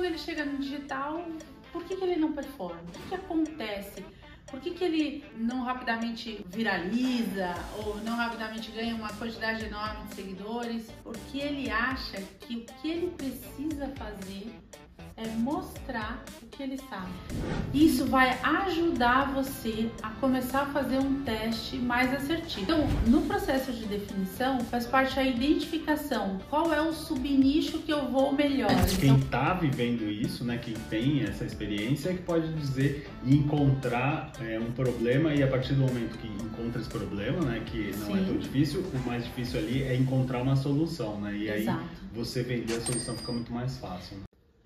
quando ele chega no digital, por que ele não performa? O que acontece? Por que ele não rapidamente viraliza ou não rapidamente ganha uma quantidade enorme de seguidores? Porque ele acha que o que ele precisa fazer é mostrar o que ele sabe. Isso vai ajudar você a começar a fazer um teste mais assertivo. Então, no processo de definição, faz parte a identificação. Qual é o subnicho que eu vou melhor? Quem está vivendo isso, né, quem tem essa experiência, é que pode dizer e encontrar um problema, e a partir do momento que encontra esse problema, né, que não é tão difícil, o mais difícil ali é encontrar uma solução, né? E aí você vender a solução fica muito mais fácil.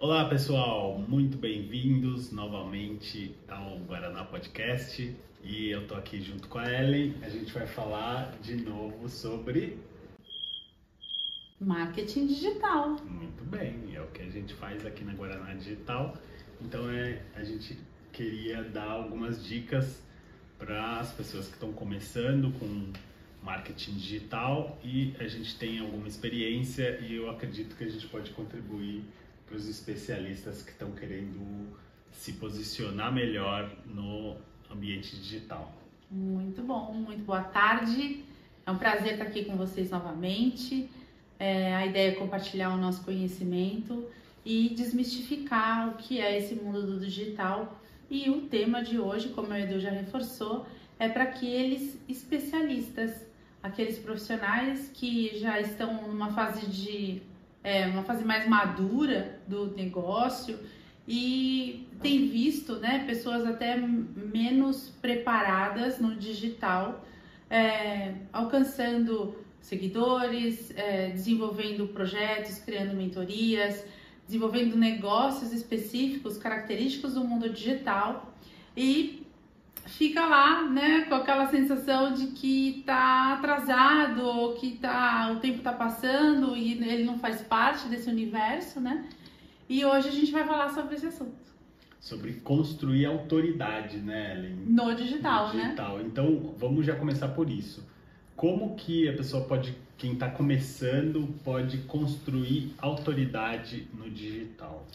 Olá pessoal, muito bem-vindos novamente ao Guaraná Podcast, e eu tô aqui junto com a Ellen. A gente vai falar de novo sobre marketing digital. Muito bem, é o que a gente faz aqui na Guaraná Digital. Então a gente queria dar algumas dicas para as pessoas que estão começando com marketing digital, e a gente tem alguma experiência e eu acredito que a gente pode contribuir para os especialistas que estão querendo se posicionar melhor no ambiente digital. Muito bom, muito boa tarde. É um prazer estar aqui com vocês novamente. A ideia é compartilhar o nosso conhecimento e desmistificar o que é esse mundo do digital. E o tema de hoje, como o Edu já reforçou, é para aqueles especialistas, aqueles profissionais que já estão numa fase uma fase mais madura do negócio e tem visto, né, pessoas até menos preparadas no digital, alcançando seguidores, desenvolvendo projetos, criando mentorias, desenvolvendo negócios específicos, característicos do mundo digital, e fica lá, né, com aquela sensação de que tá atrasado, ou que o tempo tá passando e ele não faz parte desse universo, né? E hoje a gente vai falar sobre esse assunto. Sobre construir autoridade, né, Ellen? No digital, né? Então, vamos já começar por isso. Como que a pessoa quem está começando, pode construir autoridade no digital?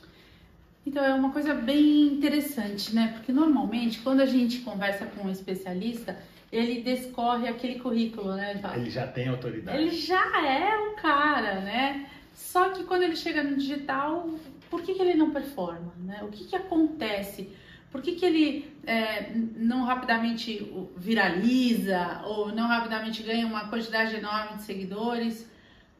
Então, é uma coisa bem interessante, né? Porque normalmente, quando a gente conversa com um especialista, ele descorre aquele currículo, né? Ele já tem autoridade. Ele já é um cara, né? Só que quando ele chega no digital, por que ele não performa, né? O que acontece? Por que ele não rapidamente viraliza ou não rapidamente ganha uma quantidade enorme de seguidores?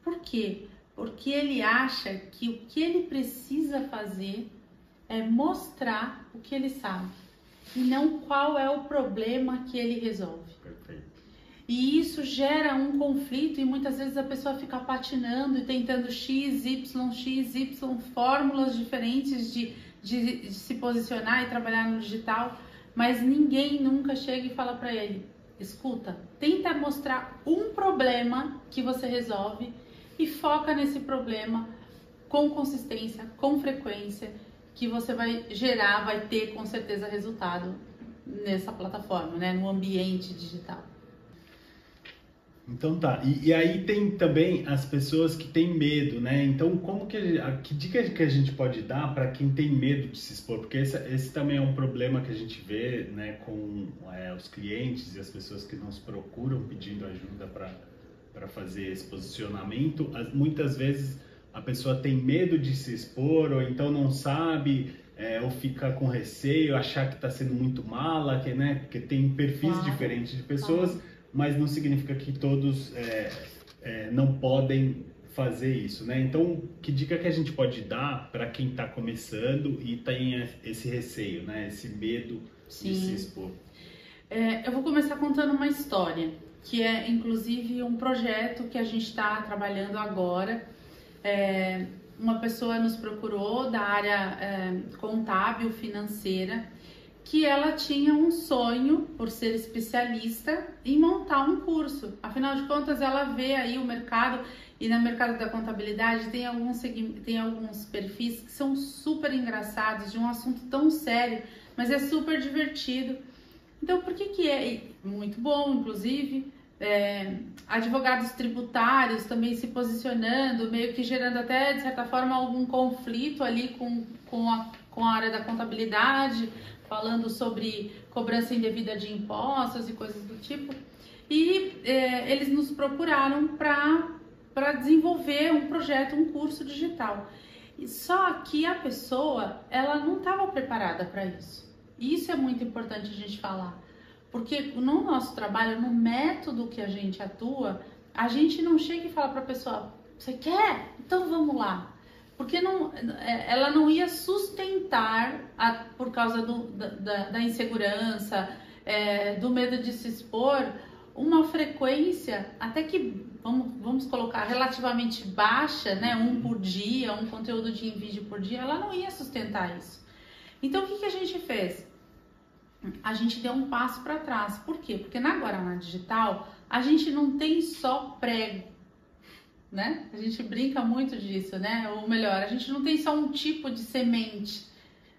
Por quê? Porque ele acha que o que ele precisa fazer é mostrar o que ele sabe e não qual é o problema que ele resolve. Perfeito. E isso gera um conflito e muitas vezes a pessoa fica patinando e tentando X, Y, fórmulas diferentes de se posicionar e trabalhar no digital, mas ninguém nunca chega e fala para ele: escuta, tenta mostrar um problema que você resolve e foca nesse problema com consistência, com frequência, que você vai ter com certeza resultado nessa plataforma, né, no ambiente digital. Então tá, e aí tem também as pessoas que têm medo, né? Então que dica que a gente pode dar para quem tem medo de se expor? Porque esse também é um problema que a gente vê, né, com os clientes e as pessoas que nos procuram pedindo ajuda para fazer esse posicionamento. Muitas vezes a pessoa tem medo de se expor, ou então não sabe, ou fica com receio, achar que está sendo muito mala, né? Porque tem perfis diferentes de pessoas, mas não significa que todos não podem fazer isso, né? Então, que dica que a gente pode dar para quem está começando e tem esse receio, né? Esse medo de se expor? Eu vou começar contando uma história, que é inclusive um projeto que a gente está trabalhando agora. Uma pessoa nos procurou da área contábil, financeira, que ela tinha um sonho, por ser especialista, em montar um curso. Afinal de contas, ela vê aí o mercado, e no mercado da contabilidade tem alguns perfis que são super engraçados, de um assunto tão sério, mas é super divertido. Então, por que é muito bom, inclusive, advogados tributários também se posicionando, meio que gerando até, de certa forma, algum conflito ali com a área da contabilidade, falando sobre cobrança indevida de impostos e coisas do tipo. E eles nos procuraram para desenvolver um projeto, um curso digital. Só que a pessoa, ela não estava preparada para isso. E isso é muito importante a gente falar. Porque no nosso trabalho, no método que a gente atua, a gente não chega e fala para a pessoa, você quer? Então vamos lá. Porque ela não ia sustentar, por causa da insegurança, do medo de se expor, uma frequência até que, vamos colocar, relativamente baixa, né? Um por dia, um conteúdo de vídeo por dia, ela não ia sustentar isso. Então o que a gente fez? A gente deu um passo para trás. Por quê? Porque na Guaraná Digital a gente não tem só prego, né? A gente brinca muito disso, né? Ou melhor, a gente não tem só um tipo de semente,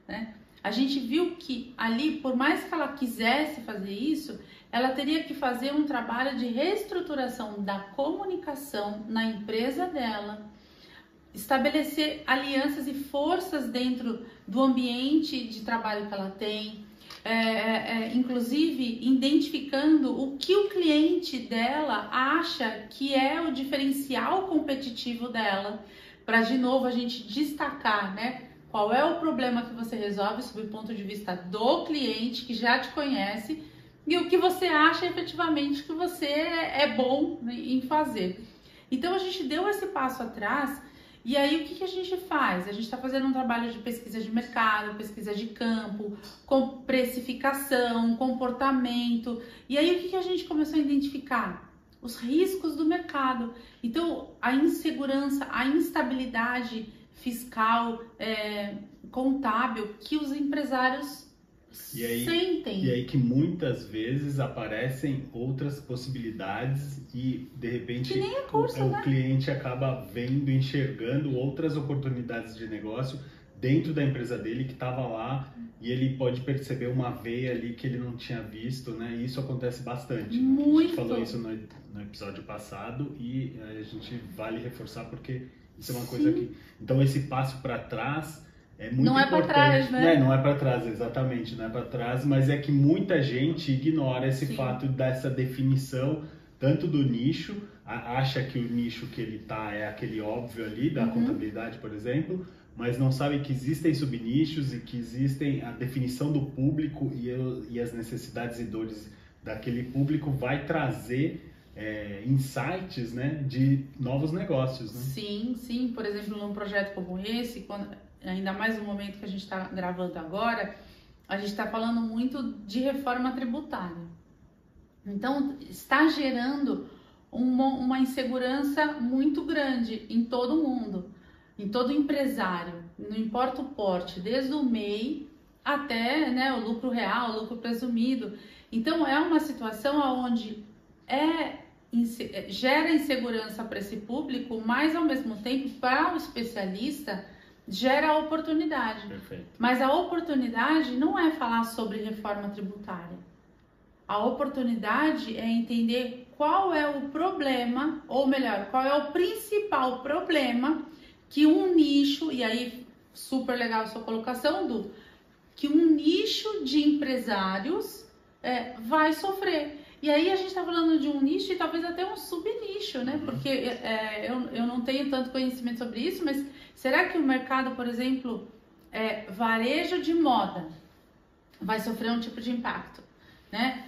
né? A gente viu que ali, por mais que ela quisesse fazer isso, ela teria que fazer um trabalho de reestruturação da comunicação na empresa dela, estabelecer alianças e forças dentro do ambiente de trabalho que ela tem, inclusive identificando o que o cliente dela acha que é o diferencial competitivo dela, para de novo a gente destacar, né? Qual é o problema que você resolve sob o ponto de vista do cliente que já te conhece e o que você acha efetivamente que você é bom em fazer. Então a gente deu esse passo atrás. E aí, o que a gente faz? A gente está fazendo um trabalho de pesquisa de mercado, pesquisa de campo, com precificação, comportamento. E aí, o que a gente começou a identificar? Os riscos do mercado. Então, a insegurança, a instabilidade fiscal, contábil que os empresários sentem. E aí que muitas vezes aparecem outras possibilidades e de repente que nem é curso, o né? cliente acaba vendo, enxergando outras oportunidades de negócio dentro da empresa dele que estava lá e ele pode perceber uma veia ali que ele não tinha visto, né? E isso acontece bastante. Muito. A gente falou isso no episódio passado e a gente vale reforçar porque isso é uma coisa que... Então esse passo para trás é muito não importante. É para trás, né? Não é para trás, exatamente, não é para trás, mas é que muita gente ignora esse fato dessa definição, tanto do nicho, acha que o nicho que ele tá é aquele óbvio ali, da contabilidade, por exemplo, mas não sabe que existem subnichos e que existem a definição do público e as necessidades e dores daquele público vai trazer insights, né, de novos negócios, né? Sim, por exemplo, num projeto como esse, ainda mais no momento que a gente está gravando agora, a gente está falando muito de reforma tributária. Então, está gerando uma insegurança muito grande em todo mundo, em todo empresário, não importa o porte, desde o MEI até, né, o lucro real, o lucro presumido. Então, é uma situação onde gera insegurança para esse público, mas ao mesmo tempo, para o especialista, gera oportunidade. Perfeito. Mas a oportunidade não é falar sobre reforma tributária. A oportunidade é entender qual é o problema, ou melhor, qual é o principal problema que um nicho, e aí super legal a sua colocação, Du, que um nicho de empresários vai sofrer. E aí a gente está falando de um nicho e talvez até um subnicho, né? Porque eu não tenho tanto conhecimento sobre isso, mas será que o mercado, por exemplo, varejo de moda vai sofrer um tipo de impacto, né?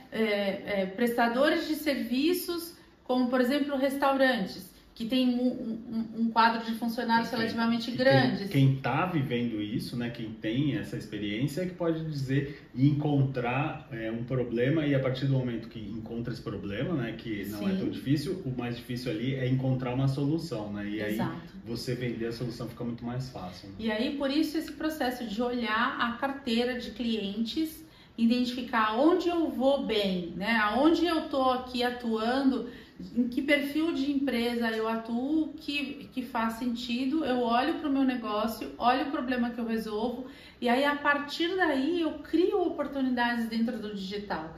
Prestadores de serviços, como por exemplo restaurantes, que tem um quadro de funcionários relativamente grande. Quem está vivendo isso, né, quem tem essa experiência, é que pode dizer e encontrar um problema, e a partir do momento que encontra esse problema, né, que não é tão difícil, o mais difícil ali é encontrar uma solução, né, e aí você vender a solução fica muito mais fácil. Né? E aí, por isso, esse processo de olhar a carteira de clientes, identificar onde eu vou bem, né, aonde eu estou aqui atuando, em que perfil de empresa eu atuo, que faz sentido, eu olho para o meu negócio, olho o problema que eu resolvo, e aí a partir daí eu crio oportunidades dentro do digital.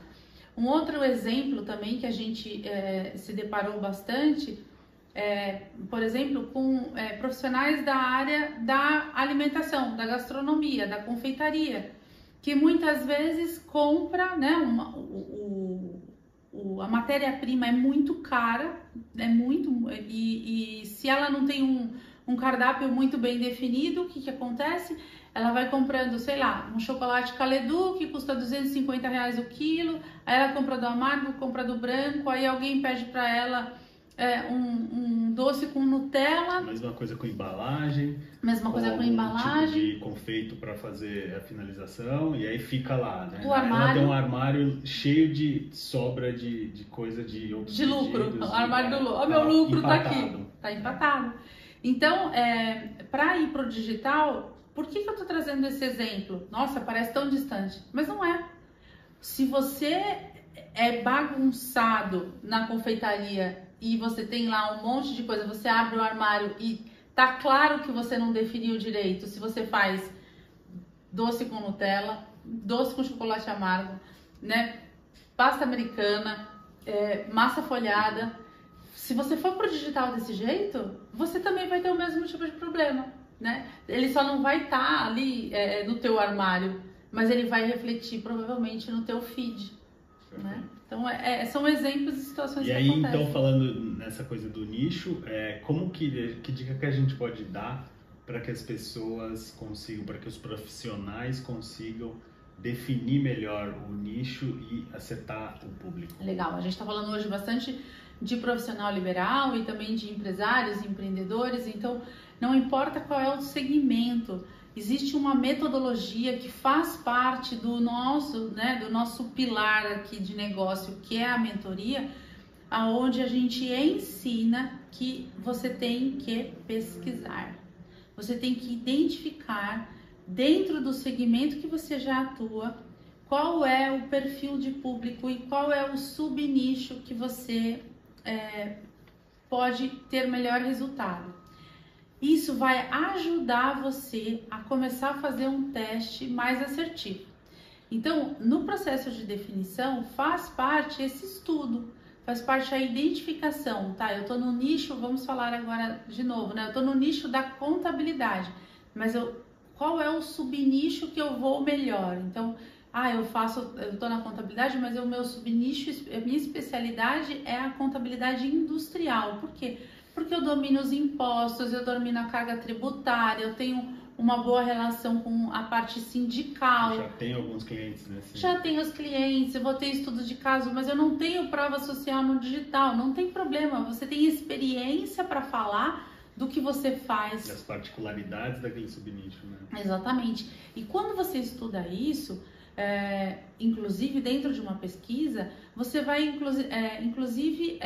Um outro exemplo também que a gente se deparou bastante por exemplo, com profissionais da área da alimentação, da gastronomia, da confeitaria, que muitas vezes compra, né, a matéria-prima é muito cara, e se ela não tem um cardápio muito bem definido, o que acontece? Ela vai comprando, sei lá, um chocolate Caledu que custa R$250 o quilo, aí ela compra do amargo, compra do branco, aí alguém pede para ela um doce com Nutella. Mesma coisa com embalagem. Mesma coisa com embalagem. Tipo de confeito para fazer a finalização e aí fica lá, né? O armário. Ela tem um armário cheio de sobra de coisa de outros de lucro. pedidos, o armário do lucro. Ó, meu lucro empatado. Tá aqui. Tá empatado. Então, para ir pro digital, por que eu tô trazendo esse exemplo? Nossa, parece tão distante, mas não é. Se você é bagunçado na confeitaria e você tem lá um monte de coisa, você abre o armário e tá claro que você não definiu direito. Se você faz doce com Nutella, doce com chocolate amargo, né? Pasta americana, massa folhada. Se você for pro digital desse jeito, você também vai ter o mesmo tipo de problema, né? Ele só não vai estar ali no teu armário, mas ele vai refletir provavelmente no teu feed, né? Então, são exemplos de situações que acontecem. E aí, então, falando nessa coisa do nicho, que dica que a gente pode dar para que as pessoas consigam, para que os profissionais consigam definir melhor o nicho e acertar o público? Legal, a gente está falando hoje bastante de profissional liberal e também de empresários e empreendedores, então não importa qual é o segmento, existe uma metodologia que faz parte do nosso pilar aqui de negócio, que é a mentoria, aonde a gente ensina que você tem que pesquisar, você tem que identificar dentro do segmento que você já atua, qual é o perfil de público e qual é o subnicho que você pode ter melhor resultado. Isso vai ajudar você a começar a fazer um teste mais assertivo. Então, no processo de definição, faz parte esse estudo, faz parte a identificação, tá? Eu tô no nicho, vamos falar agora de novo, né? Eu tô no nicho da contabilidade, mas qual é o subnicho que eu vou melhor? Então, eu tô na contabilidade, mas o meu subnicho, a minha especialidade é a contabilidade industrial. Por quê? Porque eu domino os impostos, eu domino a carga tributária, eu tenho uma boa relação com a parte sindical. Já tem alguns clientes, né? Já tenho os clientes, eu vou ter estudo de caso, mas eu não tenho prova social no digital. Não tem problema, você tem experiência para falar do que você faz. Das particularidades daquele subnicho, né? Exatamente. E quando você estuda isso, inclusive dentro de uma pesquisa, você vai inclusive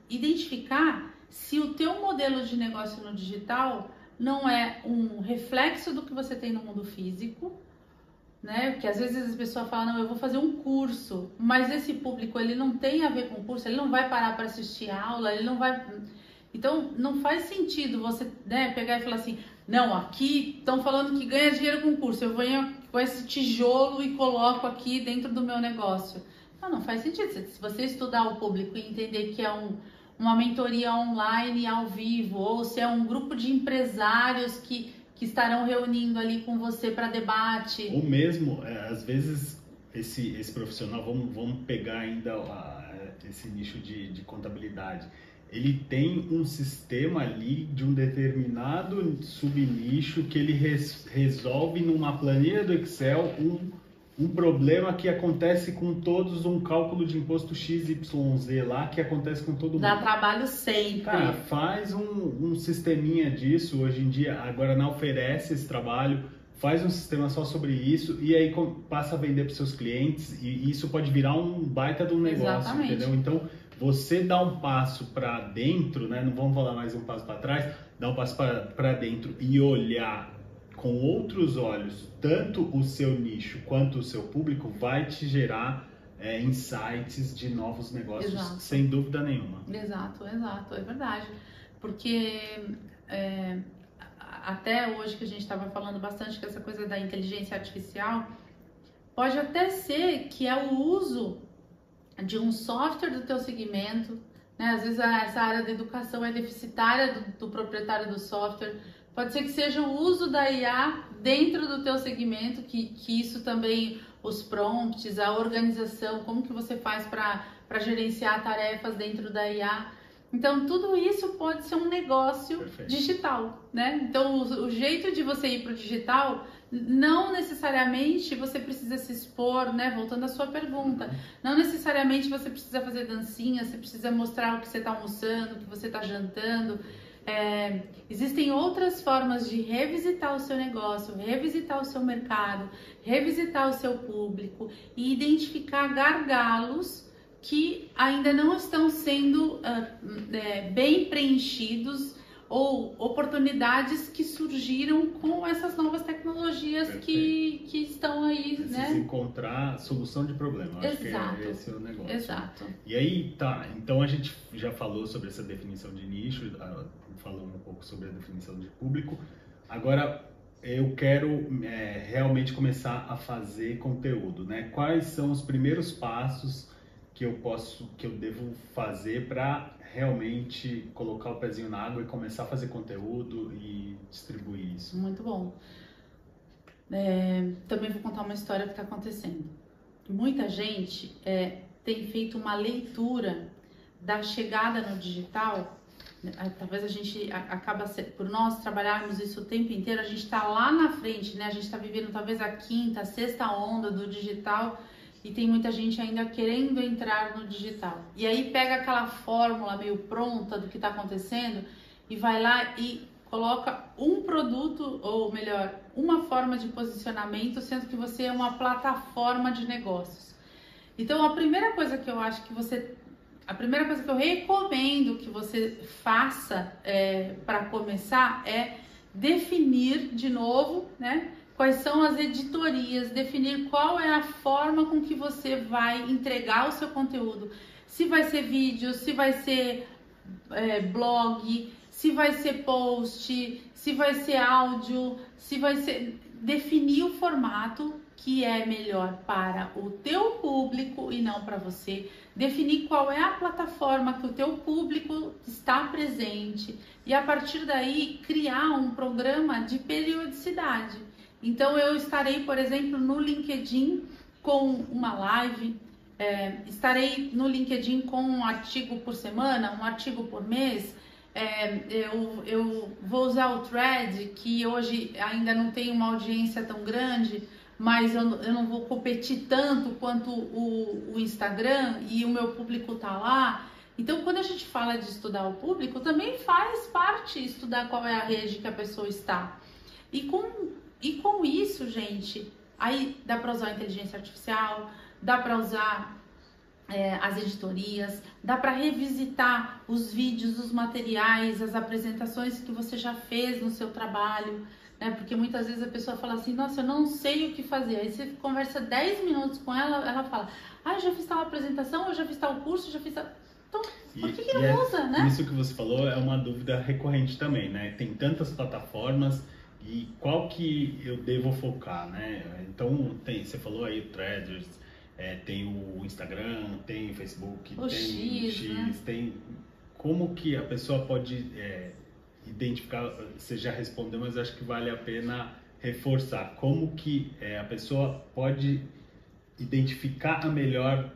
identificar se o teu modelo de negócio no digital não é um reflexo do que você tem no mundo físico, né? Porque às vezes as pessoas falam, não, eu vou fazer um curso, mas esse público ele não tem a ver com o curso, ele não vai parar para assistir aula, ele não vai... Então não faz sentido você, né, pegar e falar assim, não, aqui estão falando que ganha dinheiro com curso, eu venho com esse tijolo e coloco aqui dentro do meu negócio. Não faz sentido. Se você estudar o público e entender que é uma mentoria online ao vivo, ou se é um grupo de empresários que estarão reunindo ali com você para debate. Ou mesmo, às vezes, esse profissional, vamos pegar ainda esse nicho de contabilidade, ele tem um sistema ali de um determinado subnicho que ele resolve numa planilha do Excel um problema que acontece com todos, um cálculo de imposto XYZ lá, que acontece com todo mundo. Dá trabalho sempre. Cara, faz um sisteminha disso, hoje em dia, a Guaraná oferece esse trabalho, faz um sistema só sobre isso e aí passa a vender para os seus clientes e isso pode virar um baita de um negócio, exatamente, entendeu? Então, você dá um passo para dentro, né? Não vamos falar mais um passo para trás, dá um passo para dentro e olhar com outros olhos, tanto o seu nicho quanto o seu público, vai te gerar insights de novos negócios, exato, sem dúvida nenhuma. Exato, é verdade. Porque até hoje que a gente estava falando bastante com essa coisa da inteligência artificial, pode até ser que é o uso de um software do teu segmento, né? Às vezes essa área da educação é deficitária do proprietário do software. Pode ser que seja o uso da IA dentro do teu segmento, que isso também, os prompts, a organização, como que você faz para gerenciar tarefas dentro da IA. Então, tudo isso pode ser um negócio digital, né? Então, o jeito de você ir para o digital, não necessariamente você precisa se expor, né? Voltando à sua pergunta, não necessariamente você precisa fazer dancinha, você precisa mostrar o que você está almoçando, o que você está jantando. Existem outras formas de revisitar o seu negócio, revisitar o seu mercado, revisitar o seu público e identificar gargalos que ainda não estão sendo bem preenchidos, ou oportunidades que surgiram com essas novas tecnologias que estão aí, Precisa encontrar solução de problema. Acho que esse é o negócio. Exato. E aí, então a gente já falou sobre essa definição de nicho, falou um pouco sobre a definição de público. Agora, eu quero realmente começar a fazer conteúdo, né? Quais são os primeiros passos que eu devo fazer para realmente colocar o pezinho na água e começar a fazer conteúdo e distribuir isso? Muito bom. Também vou contar uma história que está acontecendo. Muita gente tem feito uma leitura da chegada no digital. Talvez a gente acaba, por nós trabalharmos isso o tempo inteiro, a gente está lá na frente, né? A gente está vivendo talvez a quinta, a sexta onda do digital. E tem muita gente ainda querendo entrar no digital. E aí pega aquela fórmula meio pronta do que está acontecendo e vai lá e coloca um produto, ou melhor, uma forma de posicionamento, sendo que você é uma plataforma de negócios. Então, a primeira coisa que eu recomendo que você faça para começar é definir de novo, né? Quais são as editorias, definir qual é a forma com que você vai entregar o seu conteúdo. Se vai ser vídeo, se vai ser blog, se vai ser post, se vai ser áudio, se vai ser... Definir o formato que é melhor para o teu público e não para você. Definir qual é a plataforma que o teu público está presente. E a partir daí, criar um programa de periodicidade. Então, eu estarei, por exemplo, no LinkedIn com uma live, estarei no LinkedIn com um artigo por semana, um artigo por mês. Eu vou usar o Thread, que hoje ainda não tem uma audiência tão grande, mas eu não vou competir tanto quanto o Instagram e o meu público está lá. Então, quando a gente fala de estudar o público, também faz parte estudar qual é a rede que a pessoa está. E com isso, gente, aí dá para usar a inteligência artificial, dá para usar as editorias, dá para revisitar os vídeos, os materiais, as apresentações que você já fez no seu trabalho, né? Porque muitas vezes a pessoa fala assim, nossa, eu não sei o que fazer. Aí você conversa 10 minutos com ela, ela fala, eu já fiz tal apresentação, eu já fiz tal curso, já fiz tal... Então, por que não usa, né? Isso que você falou é uma dúvida recorrente também, né? Tem tantas plataformas e qual que eu devo focar, né? Então, você falou aí o Threads, tem o Instagram, tem o Facebook, tem o X, né? Tem... Como que a pessoa pode identificar, você já respondeu, mas acho que vale a pena reforçar. Como que a pessoa pode identificar a melhor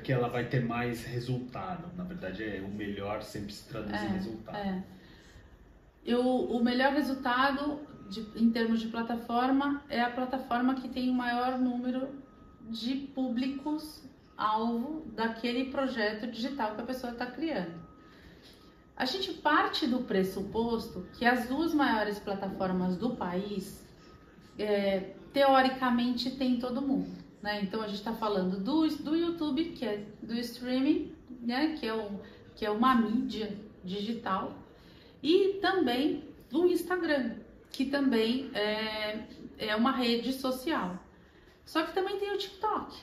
que ela vai ter mais resultado? Na verdade, o melhor sempre se traduz em resultado. O melhor resultado em termos de plataforma é a plataforma que tem o maior número de públicos-alvo daquele projeto digital que a pessoa está criando. A gente parte do pressuposto que as duas maiores plataformas do país, teoricamente, tem todo mundo, né? Então, a gente está falando do YouTube, que é do streaming, né? Que é uma mídia digital, e também do Instagram, que também é uma rede social. Só que também tem o TikTok,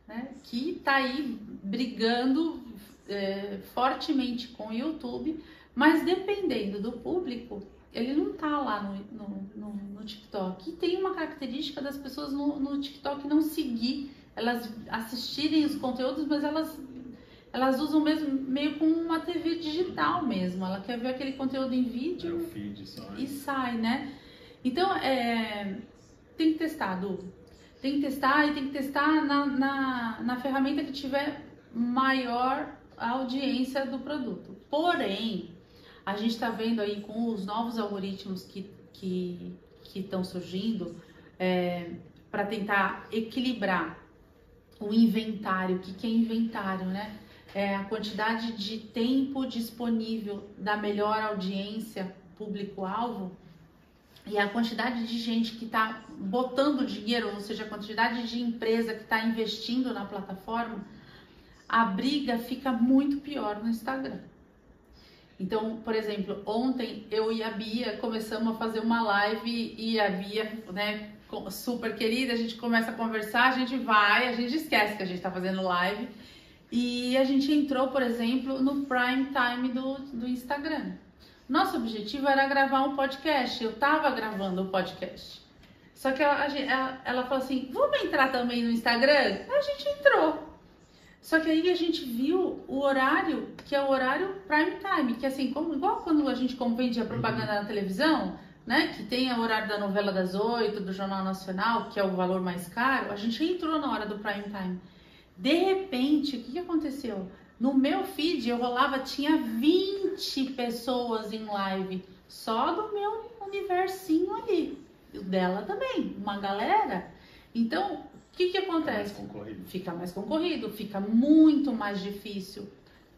né? Que está aí brigando fortemente com o YouTube, mas dependendo do público, ele não está lá no TikTok. E tem uma característica das pessoas no TikTok não seguir elas assistirem os conteúdos, mas elas usam mesmo meio como uma TV digital mesmo. Ela quer ver aquele conteúdo em vídeo o feed só, e sai, né? Então, tem que testar, Du. Tem que testar e tem que testar na ferramenta que tiver maior audiência do produto. Porém, a gente está vendo aí com os novos algoritmos que estão surgindo para tentar equilibrar o inventário. O que é inventário, né? É a quantidade de tempo disponível da melhor audiência, público-alvo, e a quantidade de gente que está botando dinheiro, ou seja, a quantidade de empresa que está investindo na plataforma. A briga fica muito pior no Instagram. Então, por exemplo, ontem eu e a Bia começamos a fazer uma live e a Bia, né, super querida, a gente começa a conversar, a gente esquece que a gente está fazendo live e a gente entrou, por exemplo, no prime time do Instagram. Nosso objetivo era gravar um podcast, eu estava gravando o podcast. Só que ela falou assim, vamos entrar também no Instagram? A gente entrou. Só que aí a gente viu o horário, que é o horário prime time, que assim, igual quando a gente vendia propaganda na televisão, né, que tem o horário da novela das 8, do Jornal Nacional, que é o valor mais caro, a gente entrou na hora do prime time. De repente, o que aconteceu? No meu feed, eu rolava, tinha 20 pessoas em live, só do meu universinho ali, o dela também, uma galera. Então, o que acontece? Fica mais concorrido, fica muito mais difícil.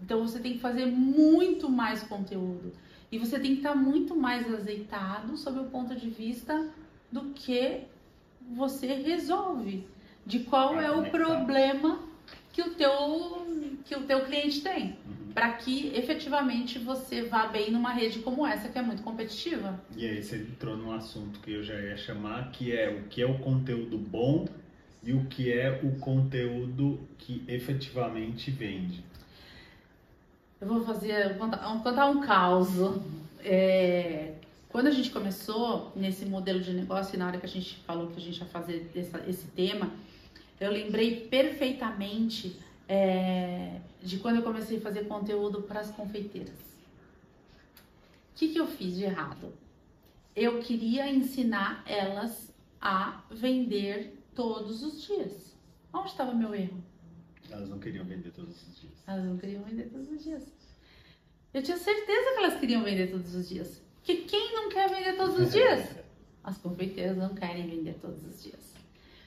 Então você tem que fazer muito mais conteúdo. E você tem que estar muito mais azeitado sob o ponto de vista do que você resolve. De qual é o problema que o teu cliente tem. Para que efetivamente você vá bem numa rede como essa, que é muito competitiva. E aí você entrou num assunto que eu já ia chamar, que é o que é o conteúdo bom e o que é o conteúdo que efetivamente vende. Eu vou contar um caos. Quando a gente começou nesse modelo de negócio, e na hora que a gente falou que a gente ia fazer esse tema, eu lembrei perfeitamente de quando eu comecei a fazer conteúdo para as confeiteiras. O que eu fiz de errado? Eu queria ensinar elas a vender todos os dias. Onde estava meu erro? Elas não queriam vender todos os dias. Elas não queriam vender todos os dias. Eu tinha certeza que elas queriam vender todos os dias. Porque quem não quer vender todos os dias? As confeiteiras não querem vender todos os dias.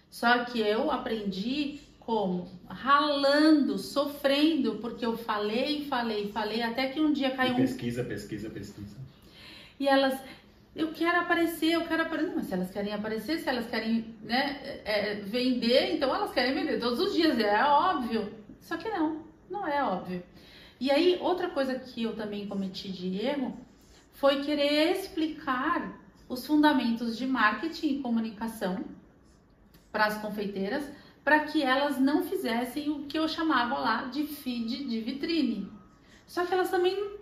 Só que eu aprendi como? Ralando, sofrendo, porque eu falei, até que um dia caiu pesquisa. E elas... Eu quero aparecer. Não, mas se elas querem aparecer, se elas querem, né, vender, então elas querem vender todos os dias, é óbvio. Só que não é óbvio. E aí, outra coisa que eu também cometi de erro foi querer explicar os fundamentos de marketing e comunicação para as confeiteiras, para que elas não fizessem o que eu chamava lá de feed de vitrine. Só que elas também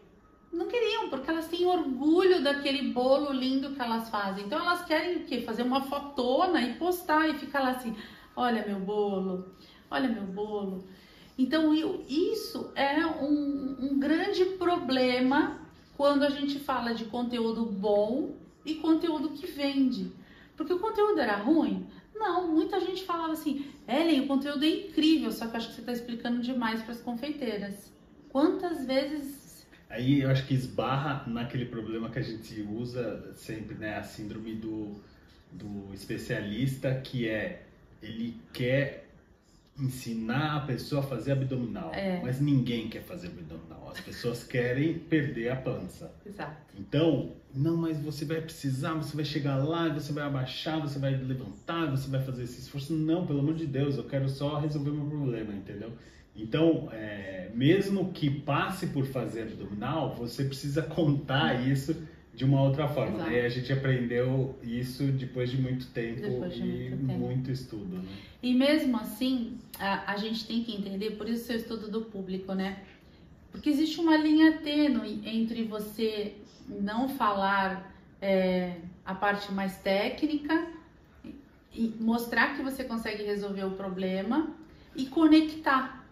não queriam, porque elas têm orgulho daquele bolo lindo que elas fazem. Então elas querem o quê? Fazer uma fotona e postar e ficar lá assim, olha meu bolo, olha meu bolo. Então isso é um grande problema quando a gente fala de conteúdo bom e conteúdo que vende. Porque o conteúdo era ruim? Não, muita gente falava assim, Ellen, o conteúdo é incrível, só que eu acho que você está explicando demais para as confeiteiras. Quantas vezes... Aí eu acho que esbarra naquele problema que a gente usa sempre, né? A síndrome do especialista, que ele quer ensinar a pessoa a fazer abdominal, mas ninguém quer fazer abdominal. As pessoas querem perder a pança. Exato. Então, não, mas você vai precisar, você vai chegar lá, você vai abaixar, você vai levantar, você vai fazer esse esforço. Não, pelo amor de Deus, eu quero só resolver meu problema, entendeu? Então, mesmo que passe por fazer abdominal, você precisa contar isso de uma outra forma. Exato. Né? A gente aprendeu isso depois de muito tempo muito estudo. Né? E mesmo assim, a gente tem que entender, por isso o seu estudo do público, né? Porque existe uma linha tênue entre você não falar a parte mais técnica e mostrar que você consegue resolver o problema e conectar.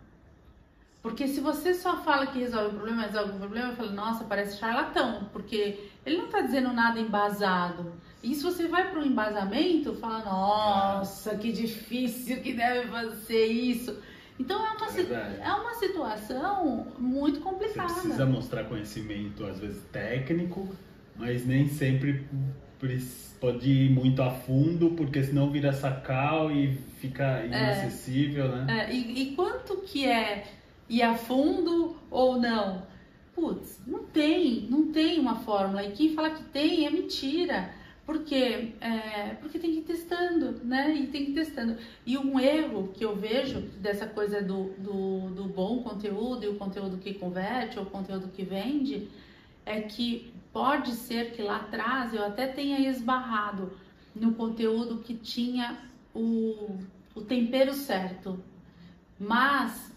Porque se você só fala que resolve o problema, eu falo, nossa, parece charlatão, porque ele não está dizendo nada embasado. E se você vai para um embasamento, fala, nossa, que difícil que deve ser isso. Então é uma situação muito complicada. Você precisa mostrar conhecimento, às vezes técnico, mas nem sempre pode ir muito a fundo, porque senão vira sacal e fica inacessível, né? E quanto que é ir a fundo ou não? Putz, não tem uma fórmula. E quem fala que tem é mentira. Porque tem que ir testando, né? E tem que ir testando. E um erro que eu vejo dessa coisa do bom conteúdo e o conteúdo que converte ou o conteúdo que vende é que pode ser que lá atrás eu até tenha esbarrado no conteúdo que tinha o tempero certo. Mas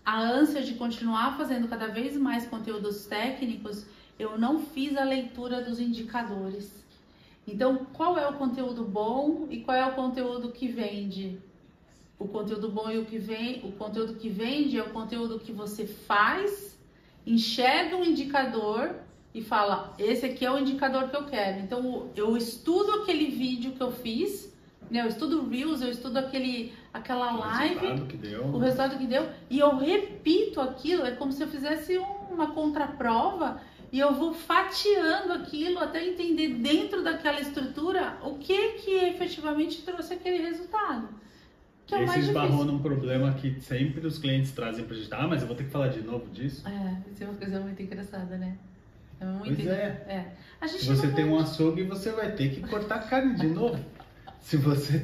a ânsia de continuar fazendo cada vez mais conteúdos técnicos, eu não fiz a leitura dos indicadores. Então, qual é o conteúdo bom e qual é o conteúdo que vende? O conteúdo bom e o conteúdo que vende é o conteúdo que você faz, enxerga um indicador e fala, esse aqui é o indicador que eu quero. Então, eu estudo aquele vídeo que eu fiz, né? Eu estudo o Reels, eu estudo aquela live, o resultado que deu, e eu repito aquilo, é como se eu fizesse uma contraprova. E eu vou fatiando aquilo até entender dentro daquela estrutura o que efetivamente trouxe aquele resultado. Que é o mais difícil. Você esbarrou num problema que sempre os clientes trazem pra gente. Ah, mas eu vou ter que falar de novo disso? Isso é uma coisa muito engraçada, né? Se você tem um açougue, você vai ter que cortar carne de novo. Se você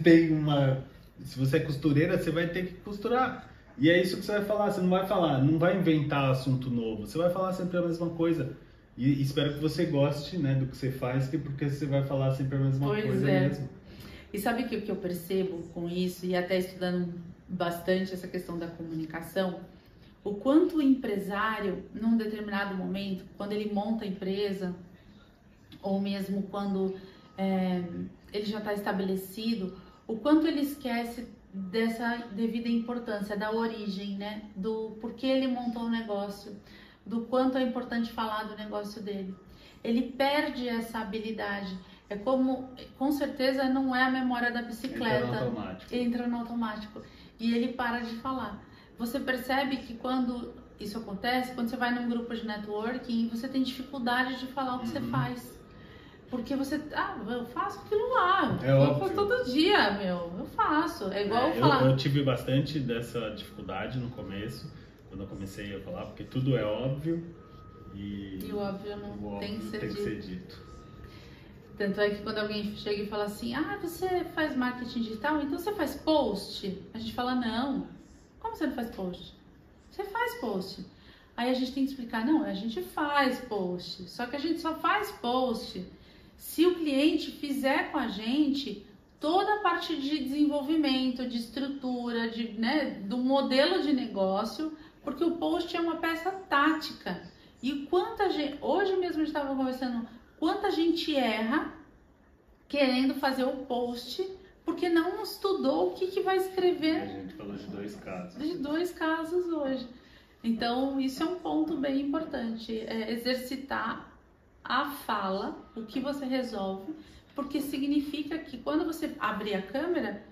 é costureira, você vai ter que costurar. E é isso que você vai falar. Você não vai inventar assunto novo. Você vai falar sempre a mesma coisa. E espero que você goste, né, do que você faz, porque você vai falar sempre a mesma coisa mesmo. E sabe o que eu percebo com isso, e até estudando bastante essa questão da comunicação, o quanto o empresário, num determinado momento, quando ele monta a empresa, ou mesmo quando ele já está estabelecido, o quanto ele esquece dessa devida importância, da origem, né, do porquê ele montou o negócio, do quanto é importante falar do negócio dele. Ele perde essa habilidade. É como, com certeza, não é a memória da bicicleta. Entra no automático. E ele para de falar. Você percebe que quando isso acontece, quando você vai num grupo de networking, você tem dificuldade de falar o que você faz. Porque você, eu faço aquilo lá. Eu faço todo dia, eu faço. É igual falar. Eu tive bastante dessa dificuldade no começo. Quando eu comecei a falar, porque tudo é óbvio e o óbvio não tem que ser dito. Tanto é que quando alguém chega e fala assim, você faz marketing digital, então você faz post? A gente fala, não. Como você não faz post? Você faz post. Aí a gente tem que explicar, não, a gente faz post. Só que a gente só faz post se o cliente fizer com a gente toda a parte de desenvolvimento, de estrutura, do modelo de negócio, porque o post é uma peça tática. E quanta gente, hoje mesmo a gente estava conversando, quanta gente erra querendo fazer o post porque não estudou o que vai escrever. A gente falou de 2 casos. De 2 casos hoje. Então, isso é um ponto bem importante, exercitar a fala, o que você resolve, porque significa que quando você abrir a câmera,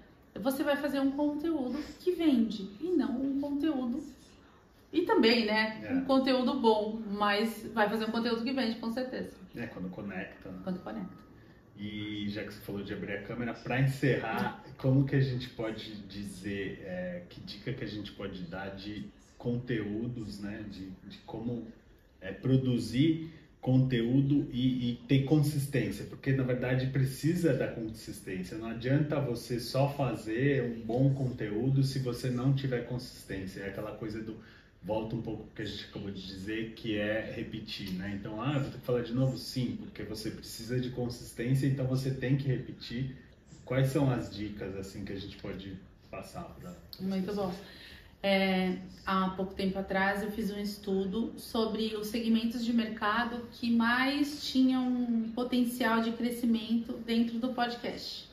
você vai fazer um conteúdo que vende e não um conteúdo. E também, um conteúdo bom, mas vai fazer um conteúdo que vende, com certeza. Quando conecta. Né? Quando conecta. E já que você falou de abrir a câmera, para encerrar, como que a gente pode dizer, que dica que a gente pode dar de conteúdos, né? De como produzir conteúdo e ter consistência, porque na verdade precisa da consistência. Não adianta você só fazer um bom conteúdo se você não tiver consistência. É aquela coisa volta um pouco que a gente acabou de dizer, que é repetir, né? Então, vou ter que falar de novo? Sim, porque você precisa de consistência, então você tem que repetir. Quais são as dicas, assim, que a gente pode passar para Muito bom. Há pouco tempo atrás eu fiz um estudo sobre os segmentos de mercado que mais tinham potencial de crescimento dentro do podcast.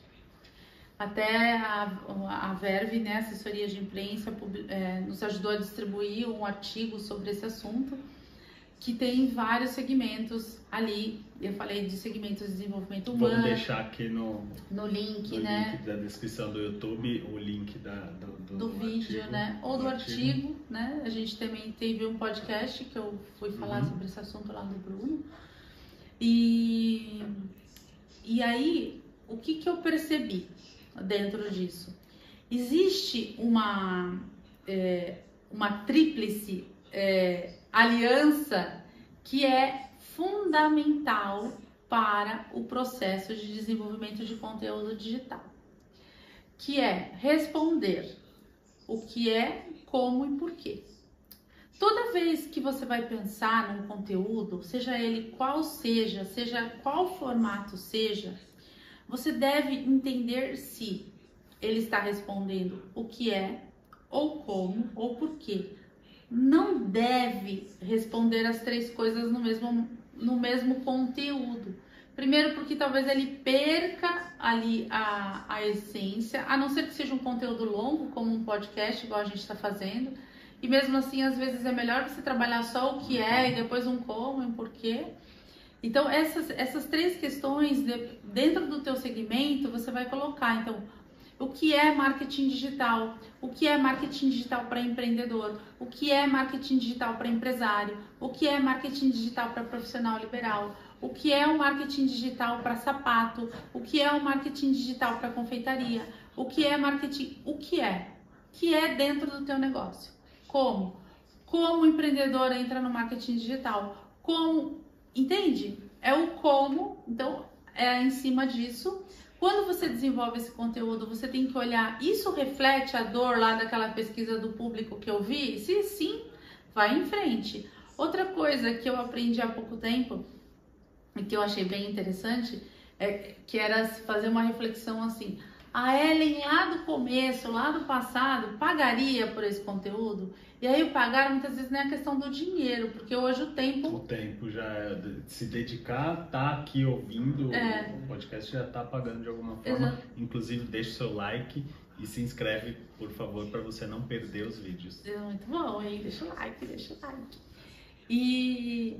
Até a Verve, né, assessoria de imprensa, nos ajudou a distribuir um artigo sobre esse assunto, que tem vários segmentos ali. Eu falei de segmentos de desenvolvimento humano. Vamos deixar aqui no link, no né? link da descrição do YouTube, o link do vídeo, artigo, né? Ou do artigo, né? A gente também teve um podcast que eu fui falar sobre esse assunto lá do Bruno. E aí, o que eu percebi dentro disso? Existe uma tríplice aliança que é fundamental para o processo de desenvolvimento de conteúdo digital, que é responder o que é, como e por quê. Toda vez que você vai pensar num conteúdo, seja ele qual seja qual formato seja, você deve entender se ele está respondendo o que é, ou como, ou por quê. Não deve responder as três coisas no mesmo conteúdo. Primeiro, porque talvez ele perca ali a essência, a não ser que seja um conteúdo longo, como um podcast, igual a gente está fazendo. E mesmo assim, às vezes é melhor você trabalhar só o que é e depois um como e um porquê. Então, essas três questões dentro do teu segmento, você vai colocar. Então, o que é marketing digital? O que é marketing digital para empreendedor? O que é marketing digital para empresário? O que é marketing digital para profissional liberal? O que é o marketing digital para sapato? O que é o marketing digital para confeitaria? O que é marketing? O que é? Que é dentro do teu negócio. Como? Como o empreendedor entra no marketing digital? Como? Entende? É o como, então é em cima disso. Quando você desenvolve esse conteúdo, você tem que olhar, isso reflete a dor lá daquela pesquisa do público que eu vi? Se sim, vai em frente. Outra coisa que eu aprendi há pouco tempo, e que eu achei bem interessante, que era fazer uma reflexão assim, a Ellen lá do começo, lá do passado, pagaria por esse conteúdo? E aí o pagar muitas vezes não é a questão do dinheiro, porque hoje o tempo... O tempo já é se dedicar, tá aqui ouvindo o podcast, já tá pagando de alguma forma. Exato. Inclusive, deixa o seu like e se inscreve, por favor, para você não perder os vídeos. É muito bom, hein? Deixa o like, deixa o like. E...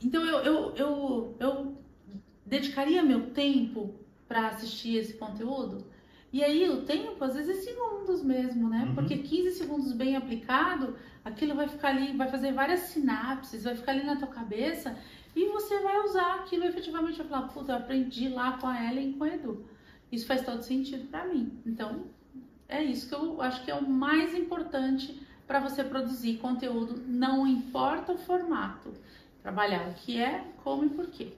Então eu dedicaria meu tempo para assistir esse conteúdo? E aí o tempo, às vezes, é segundos mesmo, né? Porque 15 segundos bem aplicado, aquilo vai ficar ali, vai fazer várias sinapses, vai ficar ali na tua cabeça e você vai usar aquilo efetivamente, vai falar, puta, eu aprendi lá com a Ellen e com o Edu. Isso faz todo sentido para mim. Então, é isso que eu acho que é o mais importante para você produzir conteúdo, não importa o formato. Trabalhar o que é, como e por quê.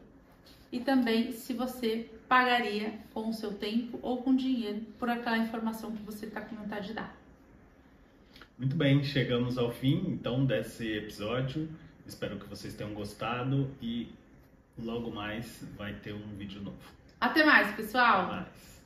E também se você pagaria com o seu tempo ou com dinheiro por aquela informação que você está com vontade de dar. Muito bem, chegamos ao fim então desse episódio. Espero que vocês tenham gostado e logo mais vai ter um vídeo novo. Até mais, pessoal! Até mais.